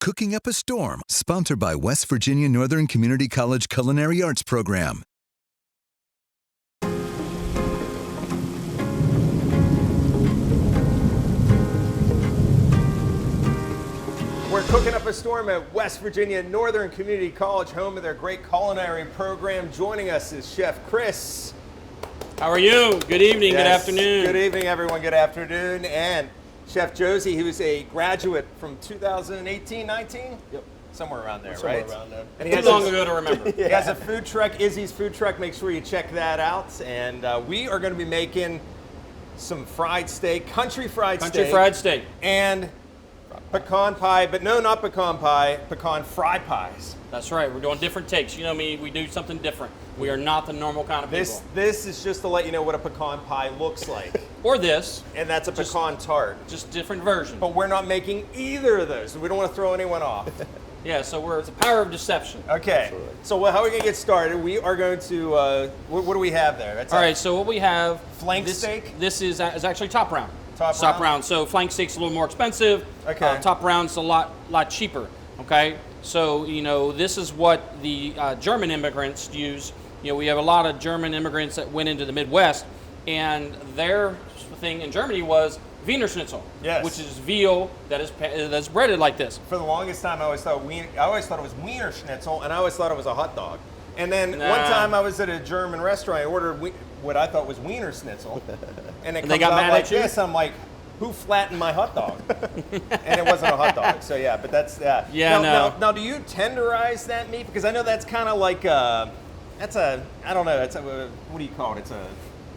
Cooking Up a Storm, sponsored by West Virginia Northern Community College Culinary Arts Program. We're cooking up a storm at West Virginia Northern Community College, home of their great culinary program. Joining us is Chef Chris. How are you? Good evening, good afternoon. Good evening, everyone. Good afternoon. And Chef Josey, who's a graduate from 2018-19? Yep. Somewhere around there, Somewhere right? around there. And he Too long ago to remember. He has a food truck, Izzy's Food Truck. Make sure you check that out. And we are going to be making some fried steak, country fried steak. And pecan pie, but no, not pecan pie, pecan fry pies. That's right. We're doing different takes. You know me, we do something different. We are not the normal kind of people. This is just to let you know what a pecan pie looks like. Or this. And that's a pecan tart. Just different version. But we're not making either of those. We don't want to throw anyone off. Yeah, so it's the power of deception. Okay. Absolutely. So how are we going to get started? We are going to, what do we have there? That's all right, so what we have. Flank steak? This is actually top round. Top round. So flank steak's a little more expensive. Okay. Top round's a lot cheaper. Okay. So this is what the German immigrants use. We have a lot of German immigrants that went into the Midwest, and their thing in Germany was Wiener Schnitzel, yes, which is veal that's breaded like this. For the longest time, I always thought it was Wiener Schnitzel, and I always thought it was a hot dog. And then one time I was at a German restaurant, I ordered what I thought was Wiener Schnitzel, and it comes they got out mad like at you? this. I'm like, who flattened my hot dog? And it wasn't a hot dog. So yeah, but that's Now, do you tenderize that meat? Because I know that's kind of like what do you call it? It's a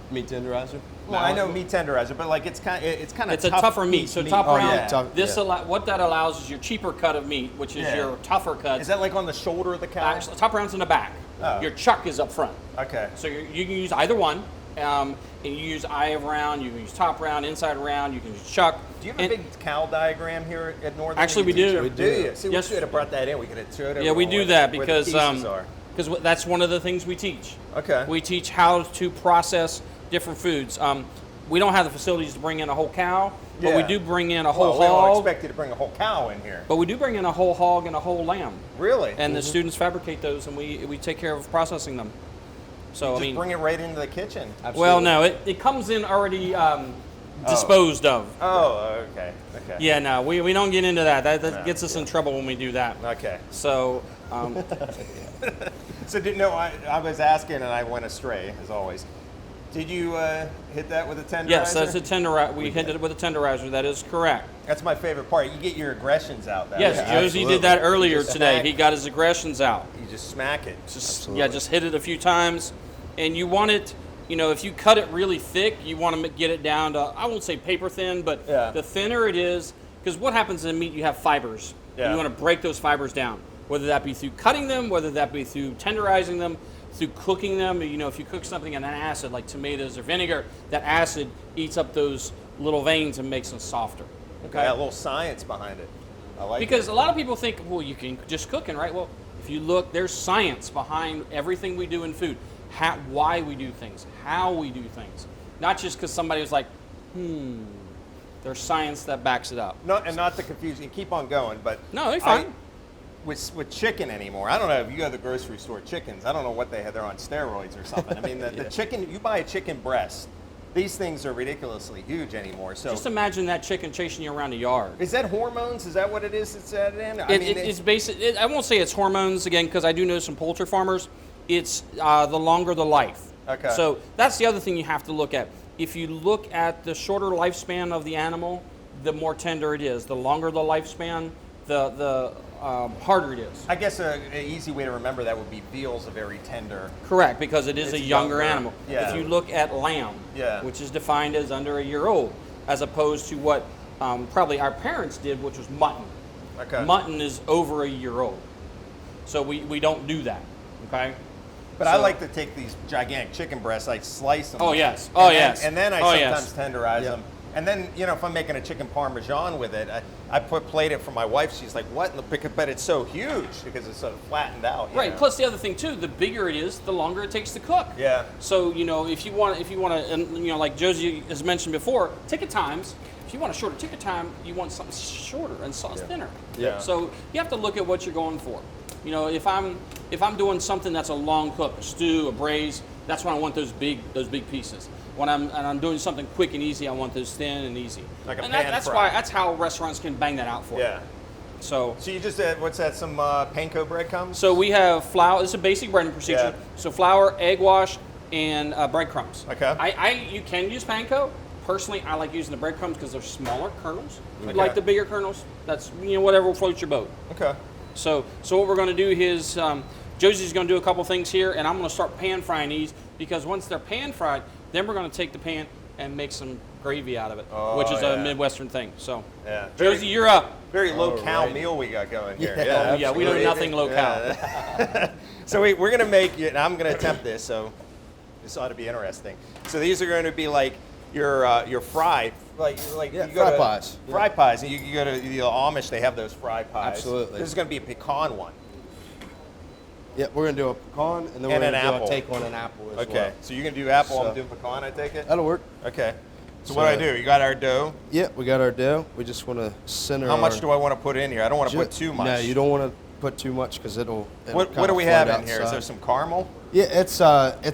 meat tenderizer. Well, I know meat tenderizer, but like it's kind of a tougher meat. So top round. Yeah. What that allows is your cheaper cut of meat, which is your tougher cut. Is that like on the shoulder of the cow? Top round's in the back. Oh. Your chuck is up front. Okay. So you can use either one. And you use eye round, you can use top round, inside round, you can use chuck. Do you have a big cow diagram here at Northern? Actually, we do. We do. See, yes. We should have brought that in. We could have showed it. Yeah, we do that because because that's one of the things we teach. Okay. We teach how to process different foods. We don't have the facilities to bring in a whole cow, but we do bring in a whole hog. We don't expect you to bring a whole cow in here. But we do bring in a whole hog and a whole lamb. Really? And the students fabricate those, and we take care of processing them. So you just bring it right into the kitchen. Absolutely. Well, no, it comes in already disposed of. Oh, okay. Yeah, no, we don't get into that. That gets us in trouble when we do that. Okay. So. I was asking and I went astray as always. Did you hit that with a tenderizer? Yes, that's a tenderizer. We hit it with a tenderizer. That is correct. That's my favorite part. You get your aggressions out. Yes, Josey did that earlier today. He got his aggressions out. You just smack it. Just hit it a few times. And you want it, if you cut it really thick, you want to get it down to, I won't say paper thin, but the thinner it is, because what happens in meat, you have fibers. Yeah. You want to break those fibers down, whether that be through cutting them, whether that be through tenderizing them, through cooking them. If you cook something in an acid like tomatoes or vinegar, that acid eats up those little veins and makes them softer. Okay, a little science behind it. I like because a lot of people think, well, you can just cook it, right? Well, if you look, there's science behind everything we do in food. Why we do things, how we do things. Not just because somebody was like, there's science that backs it up. Not to confuse you, keep on going, but no, they're fine. With chicken anymore, I don't know if you go to the grocery store, chickens, I don't know what they have, they're on steroids or something. I mean, the chicken, you buy a chicken breast, these things are ridiculously huge anymore. So just imagine that chicken chasing you around the yard. Is that hormones? Is that what it is that's added in? It's basic. I won't say it's hormones again because I do know some poultry farmers. It's the longer the life. Okay. So that's the other thing you have to look at. If you look at the shorter lifespan of the animal, the more tender it is. The longer the lifespan, the harder it is. I guess an easy way to remember that would be veal's a very tender. Correct, because it's a younger animal. Yeah. If you look at lamb, which is defined as under a year old, as opposed to what probably our parents did, which was mutton. Okay. Mutton is over a year old. So we don't do that, okay? But I like to take these gigantic chicken breasts, I slice them. Oh, yes. And then I sometimes tenderize them. And then, if I'm making a chicken parmesan with it, I plate it for my wife. She's like, what? But it's so huge because it's so flattened out. Right. Plus the other thing too, the bigger it is, the longer it takes to cook. Yeah. So if you want to, and like Josey has mentioned before, ticket times If you want a shorter ticket time, you want something shorter and sauce thinner. Yeah. So you have to look at what you're going for. You know, if I'm doing something that's a long cook, a stew, a braise, that's when I want those big pieces. When I'm doing something quick and easy, I want those thin and easy. Like a and pan fry. that's how restaurants can bang that out for you. Yeah. So you just had, what's that, some panko breadcrumbs? So we have flour. This is a basic breading procedure. Yeah. So flour, egg wash, and breadcrumbs. Okay. You can use panko. Personally, I like using the breadcrumbs because they're smaller kernels. If you Okay. like the bigger kernels, that's, you know, whatever will float your boat. Okay. So what we're going to do is Josey's going to do a couple things here, and I'm going to start pan frying these, because once they're pan fried, then we're going to take the pan and make some gravy out of it, which is a Midwestern thing. So, yeah. Josie, you're up. Very low-cal meal we got going here. Yeah, we do nothing low-cal. So we're going to make, and I'm going to attempt this, so this ought to be interesting. So these are going to be like your fry, like you go fry to pies. Fry pies. And you go to the Amish, they have those fry pies. Absolutely. This is going to be a pecan one. Yeah, we're gonna do a pecan, and then we're And an gonna apple. do a take on an apple as well. Okay, so you're going to do apple, I'm So- doing pecan, I take it? That'll work. Okay. So what do I do? You got our dough. Yeah, we got our dough. We just want to center. How much do I want to put in here? I don't want to put too much. No, you don't want to put too much because it'll What kinda do we float have in here? Is outside. there some caramel? Yeah, it's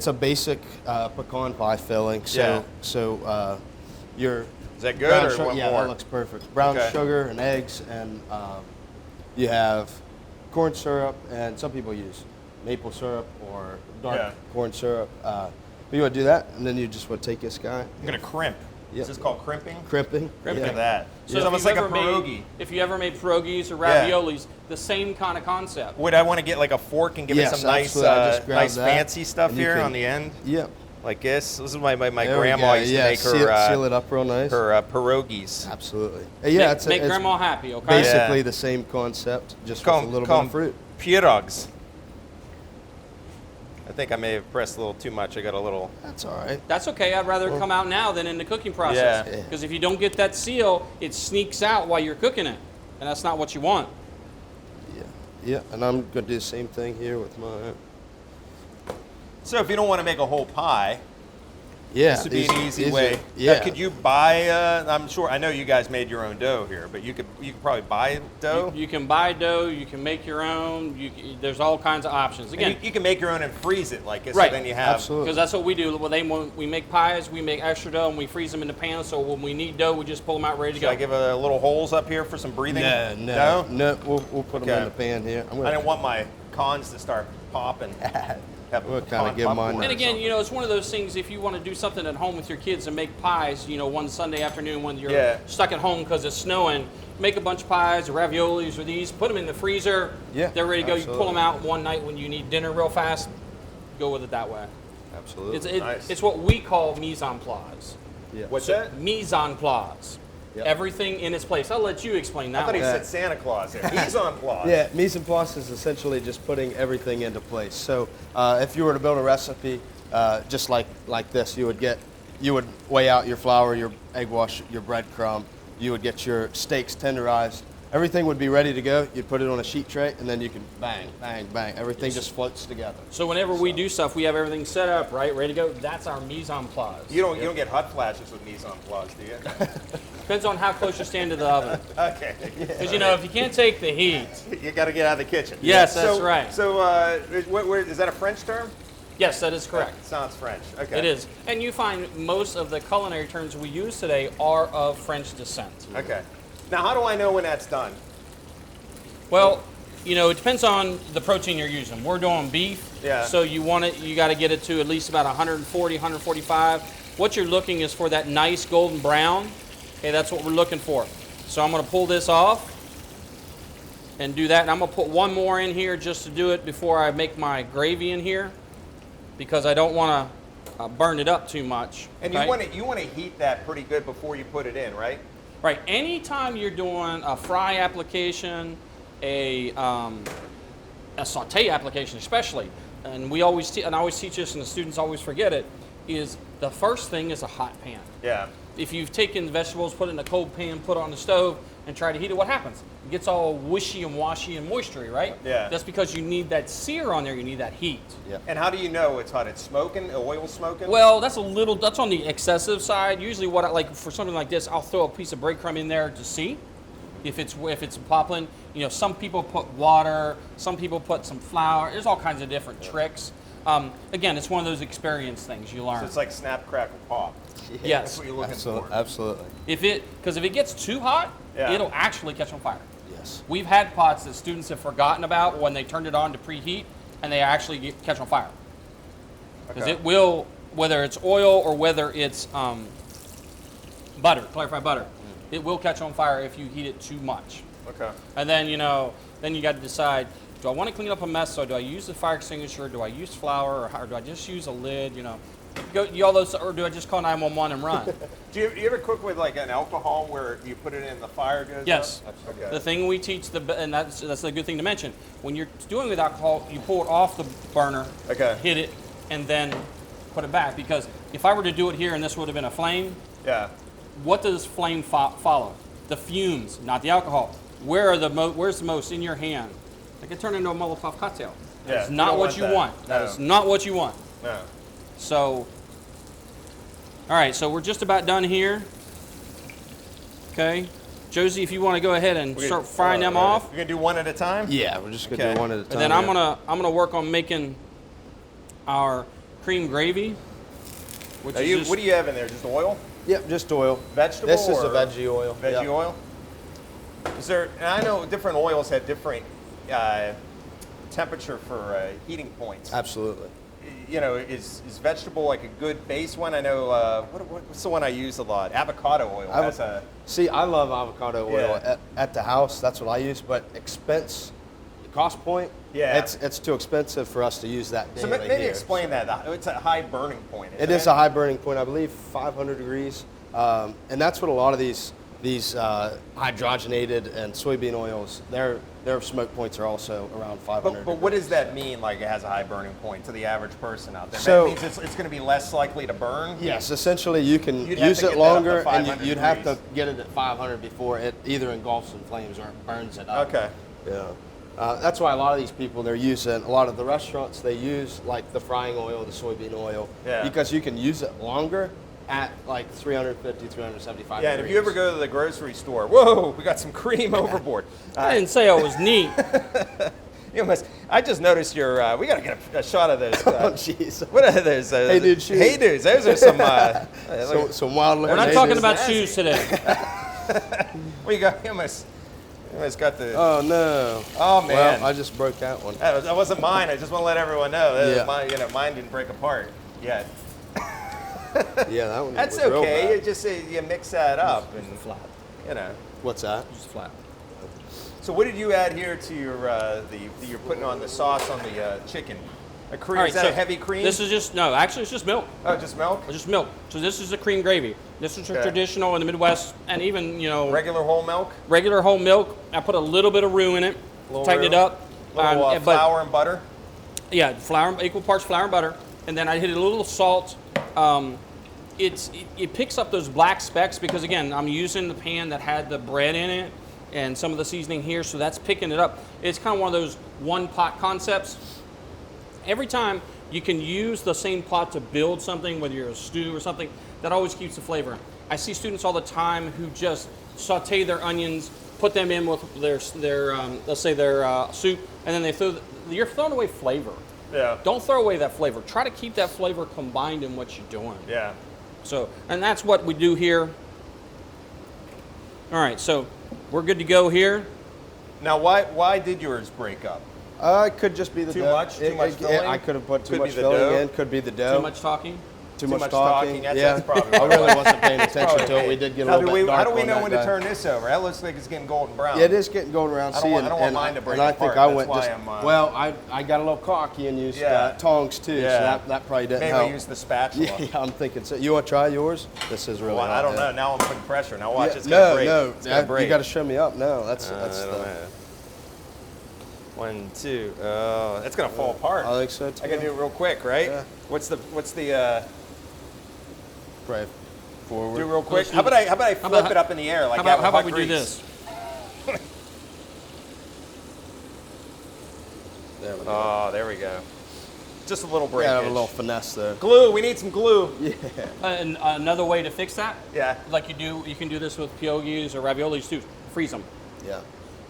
a basic pecan pie filling. So your Is that good brown or sugar, what yeah, more? that looks perfect. Brown Okay. sugar and eggs, and you have corn syrup, and some people use maple syrup or dark corn syrup. But you want to do that, and then you just want to take this guy. I'm going to crimp. Yep. Is this called crimping? Crimping. Look Yeah. at that. So It's if almost you've like a ever made- pierogi. If you ever made pierogies or raviolis, the same kind of concept. Would I want to get like a fork and give Yes, it some nice, absolutely. I just grabbed nice that, fancy stuff and you here can- on the end? Yep. Like this? This is my There we grandma go. used to Yeah, make her, seal it up real nice. her pierogies. Absolutely. Yeah, make it's grandma happy, okay? basically Yeah. the same concept, just Call with a little bit them of fruit. pierogs. I think I may have pressed a little too much. I got a little... That's all right. That's okay. I'd rather it come out now than in the cooking process. Yeah. Because if you don't get that seal, it sneaks out while you're cooking it. And that's not what you want. Yeah, and I'm going to do the same thing here with mine. So if you don't want to make a whole pie, Yeah. this would be an easy these way. are- yeah. Could you buy, I'm sure, I know you guys made your own dough here, but you could probably buy dough? You can buy dough. You can make your own. There's all kinds of options. And Again, you can make your own and freeze it, like, Right. so then you have... Absolutely. because that's what we do. When we make pies, we make extra dough and we freeze them in the pan. So when we need dough, we just pull them out ready to Should go. I give a little holes up here for some breathing? No. We'll put them Okay. in the pan here. I didn't want my cons to start popping. Have We'll a kinda pecan give mine popcorn that. And or again, something. you know, it's one of those things, if you want to do something at home with your kids and make pies, you know, one Sunday afternoon when you're stuck at home because it's snowing, make a bunch of pies or raviolis or these, put them in the freezer. Yeah, They're ready to go. You pull them absolutely. out one night when you need dinner real fast, go with it that way. Absolutely. Nice. It's what we call mise en place. Yeah. What's that? Mise en place. Yep. Everything in its place. I'll let you explain I that thought he one. said Santa Claus there. He's on applause. Yeah, mise en place is essentially just putting everything into place. So if you were to build a recipe just like this, you would weigh out your flour, your egg wash, your breadcrumb. You would get your steaks tenderized. Everything would be ready to go. You'd put it on a sheet tray, and then you can bang, bang, bang. Everything just floats together. So whenever we do stuff, we have everything set up, right, ready to go. That's our mise en place. You don't get hot flashes with mise en place, do you? Depends on how close you stand to the oven. Okay. Because, you know, if you can't take the heat. You got to get out of the kitchen. Yes, that's right. So, is that a French term? Yes, that is correct. It sounds French. Okay. It is. And you find most of the culinary terms we use today are of French descent. Okay. Now, how do I know when that's done? Well, you know, it depends on the protein you're using. We're doing beef, Yeah. so you got to get it to at least about 140, 145. What you're looking is for that nice golden brown. Okay, that's what we're looking for. So I'm going to pull this off and do that. And I'm going to put one more in here just to do it before I make my gravy in here, because I don't want to burn it up too much. And okay? you want to heat that pretty good before you put it in, right? Right. Anytime you're doing a fry application, a saute application especially, and we always I always teach this, and the students always forget it, is the first thing is a hot pan. Yeah. If you've taken vegetables, put it in a cold pan, put it on the stove, and try to heat it, what happens? It gets all wishy and washy and moistury, right? Yeah. That's because you need that sear on there. You need that heat. Yeah. And how do you know it's hot? It's smoking, oil smoking? Well, that's on the excessive side. Usually what I like for something like this, I'll throw a piece of breadcrumb in there to see if it's popping. You know, some people put water, some people put some flour. There's all kinds of different tricks. Again, it's one of those experience things you learn. So it's like snap, crackle, pop. Yes. That's what you're looking for. Absolutely. Because if it gets too hot, Yeah. it'll actually catch on fire. Yes. We've had pots that students have forgotten about when they turned it on to preheat, and they actually catch on fire. Because Okay. it will, whether it's oil or whether it's butter, clarified butter, it will catch on fire if you heat it too much. Okay. And then, then you got to decide, do I want to clean up a mess? So do I use the fire extinguisher? Do I use flour? Or do I just use a lid? Or do I just call 911 and run? Do you ever cook with like an alcohol where you put it in, the fire goes Yes. up? Okay. The thing we teach, and that's a good thing to mention, when you're doing with alcohol, you pull it off the burner, Okay. hit it, and then put it back. Because if I were to do it here and this would have been a flame, Yeah. what does flame follow? The fumes, not the alcohol. Where's the most in your hand? It can turn into a Molotov cocktail. Yeah, That's you not don't what want you that. want. That No. is not what you want. No. So, all right, so we're just about done here. Okay. Josie, if you want to go ahead and start frying them off. You're gonna do one at a time? Yeah, we're just gonna Okay. do one at a time. And then I'm gonna work on making our cream gravy. Which What do you have in there? Just oil? Yep, just oil. Vegetable? This is or a veggie oil. Veggie Yep. oil? Is there? And I know different oils have different temperature for heating points. Absolutely. Is vegetable like a good base one? I know. What's the one I use a lot? Avocado oil has a. See, I love avocado oil Yeah. at the house. That's what I use. But cost point. Yeah. It's too expensive for us to use that So daily maybe here. explain that. It's a high burning point. It is a high burning point. I believe 500 degrees, and that's what a lot of these hydrogenated and soybean oils. Their smoke points are also around 500. But what does that mean? Like it has a high burning point to the average person out there? So- that means it's going to be less likely to burn. Yes, essentially you can You'd have use to it get that up to longer, and 500 you'd have to degrees. get it at 500 before it either engulfs in flames or it burns it up. Okay. Yeah. That's why a lot of these people, they're using, a lot of the restaurants, they use like the frying oil, the soybean oil, Yeah. because you can use it longer at like 350, 375 Yeah, and if degrees. you ever go to the grocery store, whoa, we got some cream overboard. I didn't say I was neat. I just noticed your. We got to get a shot of those. Oh, jeez. What are those? Hey, dude, shoes. Hey, dudes. Those are some. Some wild We're not hey, talking dude. about shoes today. We got. You almost got the. Oh, no. Oh, man. Well, I just broke that one. That wasn't mine. I just want to let everyone know. That Yeah. Mine didn't break apart yet. Yeah, that one That's was real okay. bad. You just you mix that up and Flat. What's that? Just flat. So what did you add here to your you're putting on the sauce on the chicken? A cream? All right, Is that so a heavy cream? This is actually it's just milk. oh, just milk. It's just milk. So this is a cream gravy. This is Okay. traditional in the Midwest, and even Regular whole milk. regular whole milk. I put a little bit of roux in it, Little tighten it roux. up. Little but- flour and butter. Yeah, equal parts flour and butter, and then I hit a little salt. It picks up those black specks because again, I'm using the pan that had the bread in it and some of the seasoning here, so that's picking it up. It's kind of one of those one pot concepts. Every time you can use the same pot to build something, whether you're a stew or something, that always keeps the flavor. I see students all the time who just saute their onions, put them in with their let's say their soup, and then you're throwing away flavor. Yeah. Don't throw away that flavor. Try to keep that flavor combined in what you're doing. Yeah. So, and that's what we do here. All right, so we're good to go here. Now, why did yours break up? It could just be the Too dough. much? Too much filling? I could have put too Could be much the filling dough? in. Could be the dough. Too much talking. Too Too much much talking. talking. That's- Yeah. that's probably I what really it was. wasn't paying attention to Probably. it. We did get a Now, little bit dark how do we on know that when day. to turn this over? That looks like it's getting golden brown. Yeah, it is getting golden around. I don't want mine to break and I think apart. I That's went why just I'm, well. I got a little cocky and used Yeah. tongs too, Yeah. so that probably didn't Maybe help. I use the spatula. Yeah, I'm thinking so. You want to try yours? This is really. Well, I hot, don't yeah. know. Now I'm putting pressure. Now watch, Yeah, it's gonna break. no, It's gonna break. you got to show me up. No, that's I don't know. 1, 2. Oh, it's gonna fall apart. I think so too. I gotta do it real quick, right? Yeah. What's the Pray forward. do real quick? Let's How do about I flip about- it up in the air like How that about, with hot we do grease? this? There we go. Oh, there we go. Just a little breakage. Yeah, a little finesse there. Glue. We need some glue. Yeah. And another way to fix that, Yeah. like you can do this with pierogies or raviolis too. Freeze them. Yeah.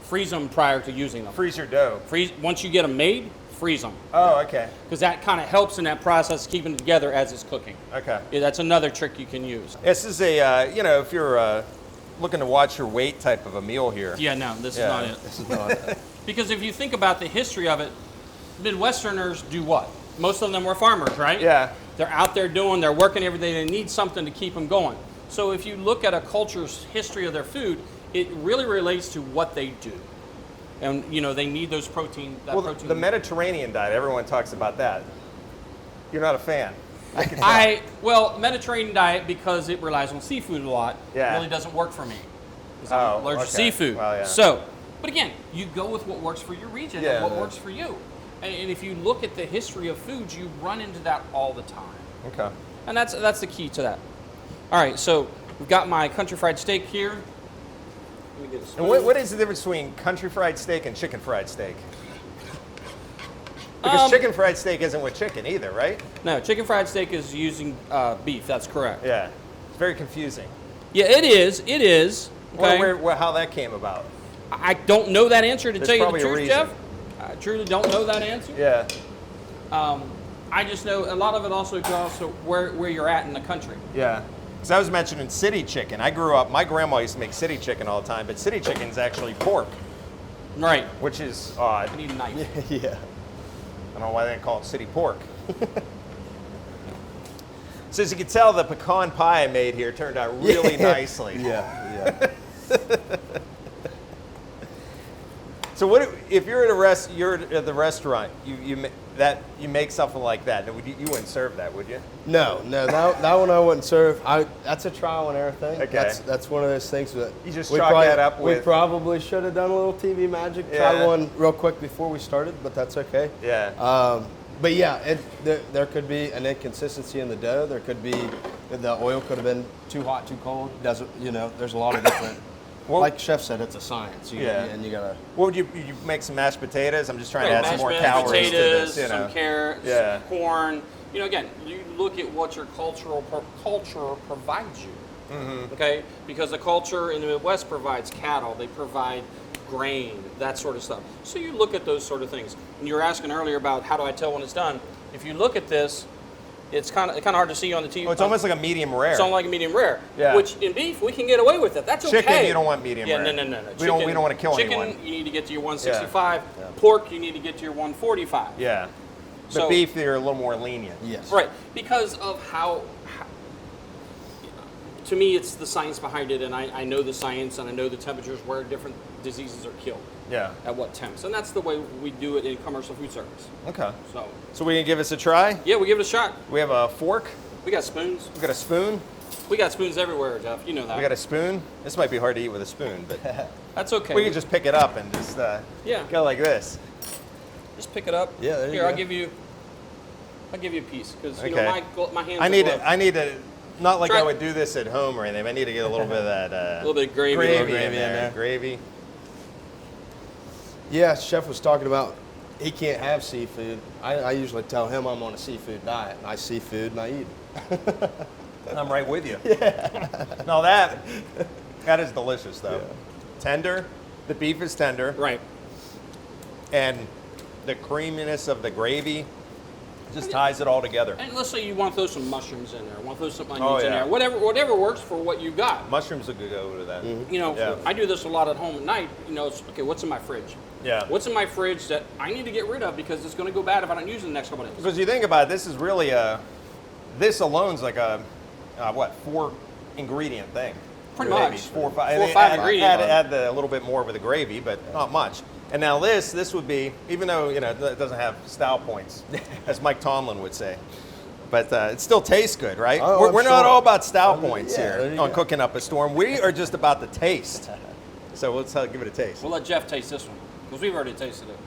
Freeze them prior to using them. Freeze your dough. Once you get them made, freeze them. Oh, okay. Because that kind of helps in that process, keeping it together as it's cooking. Okay. Yeah, that's another trick you can use. This is a, if you're looking to watch your weight type of a meal here. Yeah, no, this is not it. This is not it. Because if you think about the history of it, Midwesterners do what? Most of them were farmers, right? Yeah. They're out there they're working every day. They need something to keep them going. So if you look at a culture's history of their food, it really relates to what they do. And, they need those protein. The Mediterranean diet, everyone talks about that. You're not a fan. I can tell. Mediterranean diet, because it relies on seafood a lot, really doesn't work for me. Because I'm allergic to seafood. Well, yeah. So, but again, you go with what works for your region and what Yeah. works for you. And if you look at the history of foods, you run into that all the time. Okay. And that's the key to that. All right, so we've got my country fried steak here. Let me get a spoon. And what is the difference between country fried steak and chicken fried steak? Because chicken fried steak isn't with chicken either, right? No, chicken fried steak is using beef. That's correct. Yeah. It's very confusing. Yeah, it is. It is. Okay. How that came about. I don't know that answer to There's tell you the probably a truth, reason. Jeff. I truly don't know that answer. Yeah. I just know a lot of it also goes to where you're at in the country. Yeah. Because I was mentioning city chicken. I grew up, my grandma used to make city chicken all the time, but city chicken's actually pork, Right. which is odd. I need a knife. Yeah. I don't know why they call it city pork. So as you can tell, the pecan pie I made here turned out really nicely. Yeah. So what if you're at the restaurant, you make something like that? You wouldn't serve that, would you? No, that one I wouldn't serve. That's a trial and error thing. Okay. That's one of those things that You just chalk that up with. We probably should have done a little TV magic. Yeah. Tried one real quick before we started, but that's okay. Yeah. But yeah, there could be an inconsistency in the dough. There could be the oil could have been too hot, too cold. Doesn't there's a lot of different. Well, like Chef said, it's a science. And you gotta. What would you make some mashed potatoes? I'm just trying to add some more mashed calories potatoes, to this. some carrots, some corn. Again, you look at what your culture provides you. Mm-hmm. Okay, because the culture in the Midwest provides cattle, they provide grain, that sort of stuff. So you look at those sort of things. And you were asking earlier about how do I tell when it's done. If you look at this, it's kind of hard to see on the TV. Oh, it's almost like a medium rare. It's almost like a medium rare. Yeah. Which in beef we can get away with it. That's okay. Chicken, you don't want medium rare. No. We don't want to kill anyone. Chicken, you need to get to your 165. Yeah. Pork, you need to get to your 145. Yeah. But So, beef, they're a little more lenient. Yes. right, because of how to me, it's the science behind it, and I know the science, and I know the temperatures where different diseases are killed. Yeah. At what temps, and that's the way we do it in commercial food service. Okay. So we can give this a try? yeah, we give it a shot. We have a fork. We got spoons. We got a spoon. We got spoons everywhere, Jeff. You know that. We got a spoon. This might be hard to eat with a spoon, but That's okay. we can just pick it up and just go like this. Just pick it up. Yeah, there you Here, go. I'll give you a piece because Okay. my hands. I are need gloved. to. I need to. Not like Try- I would do this at home or anything. I need to get a little bit of that. A little bit of gravy. Gravy, Gravy in in there. there. Gravy. Yeah, Chef was talking about he can't have seafood. I usually tell him I'm on a seafood diet. I seafood and I eat it. I'm right with you. Yeah. No, that is delicious though. Yeah. Tender. The beef is tender. Right. And the creaminess of the gravy just ties it all together. And let's say you want to throw some mushrooms in there, want to throw some onions Oh, in yeah. there, whatever works for what you got. Mushrooms would go to that. Yeah. I do this a lot at home at night. It's, okay, what's in my fridge? Yeah. What's in my fridge that I need to get rid of because it's going to go bad if I don't use it in the next couple of days? Because you think about it, this is really this alone's like a 4 ingredient thing. Pretty Maybe much. 4 or 5. 4 or 5 ingredients. Add a little bit more with the gravy, but not much. And now this would be, even though it doesn't have style points, as Mike Tomlin would say, but it still tastes good, right? Oh, we're I'm not sure. all about style points there here you on go. Cooking Up a Storm. We are just about the taste. So let's give it a taste. We'll let Jeff taste this one because we've already tasted it.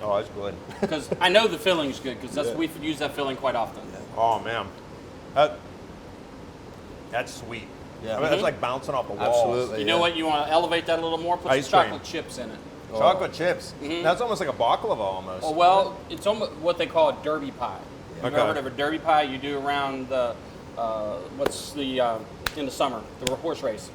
Oh, that's good. Because I know the filling's good because we've used that filling quite often. Oh man, that's sweet. Yeah. I mean, that's like bouncing off the walls. Absolutely. You know what? You want to elevate that a little more? Put Ice some cream. chocolate chips in it. Chocolate chips. That's almost like a baklava almost. Oh, well, it's almost what they call a derby pie. Have you ever heard of a derby pie? You do around the, in the summer, the horse race.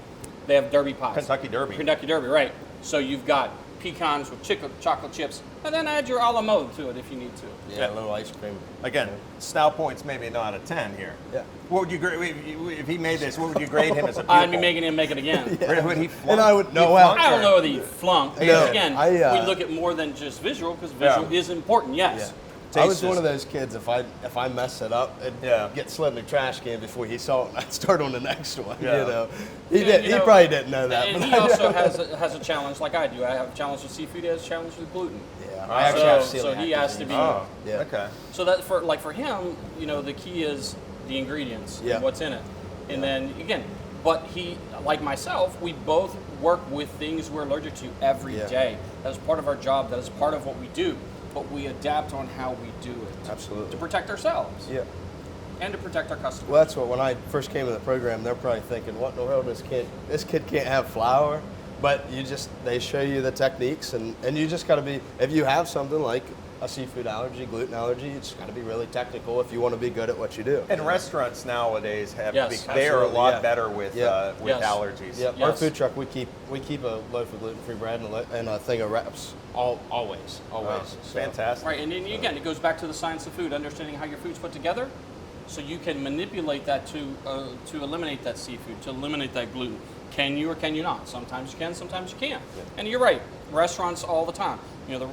They have derby pies. Kentucky Derby. Kentucky Derby, right. So you've got pecans with chocolate chips, and then add your a la mode to it if you need to. Yeah, a little ice cream. Again, style points maybe not a 10 here. Yeah. What would you grade, if he made this, what would you grade him as a pupil? I'd be making him make it again. Would he flunk? And I would, no, well, I don't know whether he flunked. No, Again, we look at more than just visual, because visual is important, yes. Yeah. I was one of those kids, if I mess it up, it'd get slid in the trash can before he saw it, and I'd start on the next one, you know. He probably didn't know that. And he also has a challenge like I do. I have a challenge with seafood, he has a challenge with gluten. Yeah, I actually have celiac so he has to be. Oh, yeah. Okay. So that for him, the key is the ingredients and what's in it. And then again, but he, like myself, we both work with things we're allergic to every day. That is part of our job. That is part of what we do. But we adapt on how we do it. Absolutely. To protect ourselves. Yeah. And to protect our customers. Well, that's what, when I first came to the program, they're probably thinking, what in the world, this kid can't have flour. But they show you the techniques, and you just got to be, if you have something like a seafood allergy, gluten allergy, you just got to be really technical if you want to be good at what you do. And restaurants nowadays they are a lot better with allergies. Yeah, our food truck, we keep a loaf of gluten-free bread and a thing of wraps. Always. Oh, fantastic. Right, and then again, it goes back to the science of food, understanding how your food's put together, so you can manipulate that to eliminate that seafood, to eliminate that gluten. Can you or can you not? Sometimes you can, sometimes you can't. Yeah. And you're right, restaurants all the time.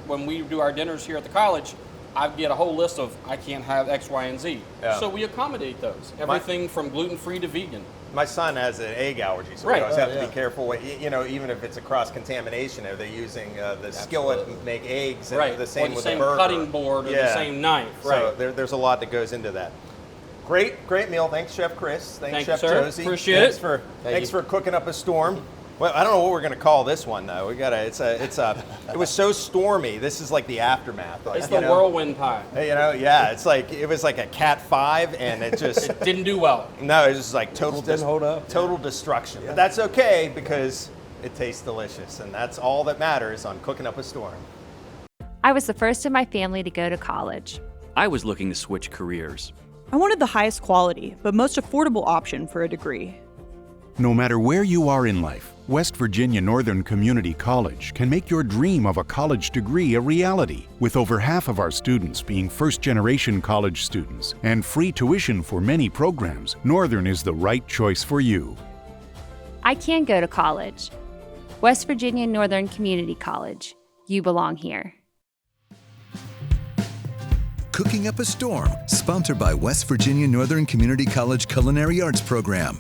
When we do our dinners here at the college, I get a whole list of I can't have X, Y, and Z. Yeah. So we accommodate those. Everything from gluten-free to vegan. My son has an egg allergy, so we always have to be careful. Even if it's a cross-contamination, are they using the skillet to make eggs? And the same with the burger. Cutting board or the same knife. So there's a lot that goes into that. Great meal. Thanks, Chef Chris. Thanks, Chef sir. Josey. Appreciate it. Thanks for cooking up a storm. Well, I don't know what we're going to call this one though. It was so stormy. This is like the aftermath. It's the whirlwind pie. It was like a Cat 5, and it just it didn't do well. No, it was just like total didn't hold up. Total destruction. But that's okay because it tastes delicious, and that's all that matters on Cooking Up a Storm. I was the first in my family to go to college. I was looking to switch careers. I wanted the highest quality, but most affordable option for a degree. No matter where you are in life, West Virginia Northern Community College can make your dream of a college degree a reality. With over half of our students being first-generation college students and free tuition for many programs, Northern is the right choice for you. I can go to college. West Virginia Northern Community College. You belong here. Cooking Up a Storm, sponsored by West Virginia Northern Community College Culinary Arts Program.